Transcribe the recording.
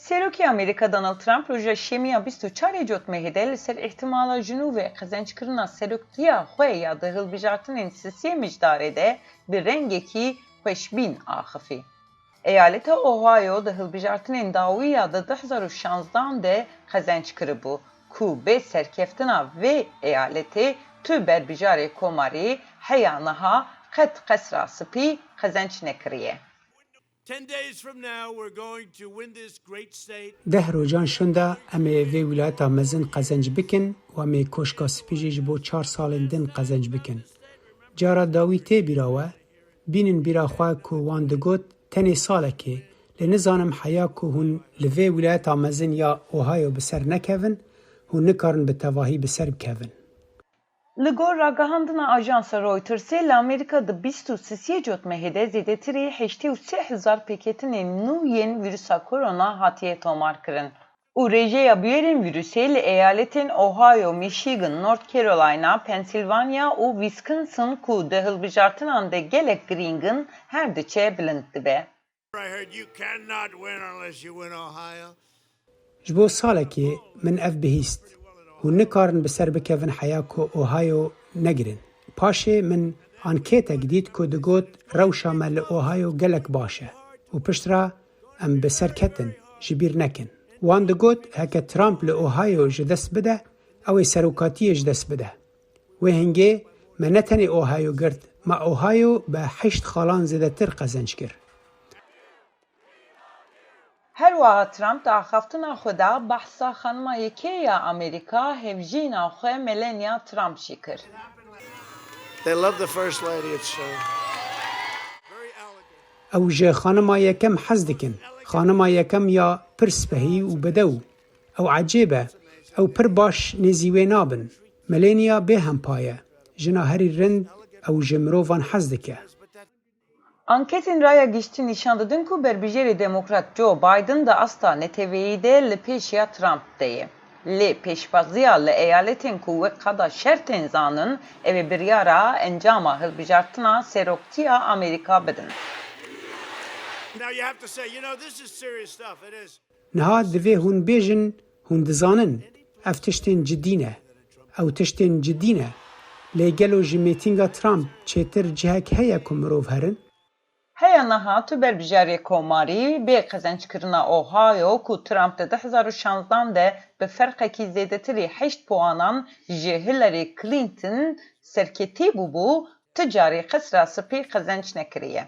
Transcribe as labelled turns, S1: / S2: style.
S1: Serokê Amerîka Donald Trump roja şêmiya 24 cot mehê de li ser îhtimala jinûvê qezencikirina seroktiya xwe ya di hilbijartinên sisiyê mijdarê de bi rengekî xweşbîn axivî. Eyaleta Ohio di hilbijartinên dawî ya di 2016 de qezenc kiribû ku bê serkeftina vê eyaletê tu berbijarê komarî heya niha qet qesra spî qezenc nekiriye.
S2: 10 days from now, we're going to win this great state.
S3: ده روجان شنده امه وی ولایتا مزن قزنج بکن و امه کوشکا سپیجی جبو 4 سالن دن قزنج بکن. جارا داوی تی بیراوه بینن بیرا خواه که وان دگوت تنی ساله که لنزانم حیا که هون لوی ولایتا مزن یا اوهایو بسر نکوین هون نکارن به تواهی بسر بکوین.
S1: Li gor ragihandina ajansa Reutersê li Amerîka di 23 cot mehê de zêdetirî 83,000 pêketinên nû yên vîrusa korona hatiye tomarkirin. û rêjeya bûyerên vîrusê li eyaletên Ohio, Michigan, North Carolina, Pennsylvania û Wisconsin ku di hilbijartinan de gelek giringin her diçe bilind dibe.
S2: I heard you cannot win unless you win Ohio.
S3: جبو ساله که من اف بهیست هون نکارن بسر بکوین حیا که اوهایو نگرن. پاشه من انکیتا گدید که دگوت روشا مل اوهایو گلک باشه و پشت را ام بسر کتن جبیر نکن. وان دگوت هکه ترامپ لأوهایو جدست بده او سروکاتی جدست بده. و هنگه من نتنی اوهایو گرد ما اوهایو به 8 خالان زده تر قزنج کرد.
S1: Her wiha Trump di axaftina xwe de behsa xanima yekê ya Amerîka hevjîna xwe Melania Trump jî kir.
S2: They love the first lady. It's very elegant.
S3: او جه خانما یکم حز دکن. خانما یکم یا پر سپهی و بدو. او عجیبه. او پر باش نزیوه نابن. ملانیا به هم پایه. جنا هری رند او جمرووان حز دکه.
S1: Anketên raya giştî nîşan didin ku berbijarê demokrat Joe Biden di asta neteweyî de li pêşiya Trump de ye. Lê pêşvaziya li eyaletên ku wek qada şer tên zanin ev ê biryara encama hilbijartina seroktiya Amerîka bidin.
S2: Now you have to say, this is serious stuff. It is.
S3: نها دوی هون بیجن هون دزانن اف تشتین جدینه او تشتین جدینه لگلو جمیتینگا ترامپ چیتر جهک هیا کمروف هرن
S1: Heya niha tu berbijarê komarî bê qezencikirina Ohio ku Trump di 2016 de bi ferqekî zêdetirî 8 puanan ji Hillary Clinton serketî bûbû, ti carî qesra spî qezenc nekiriye.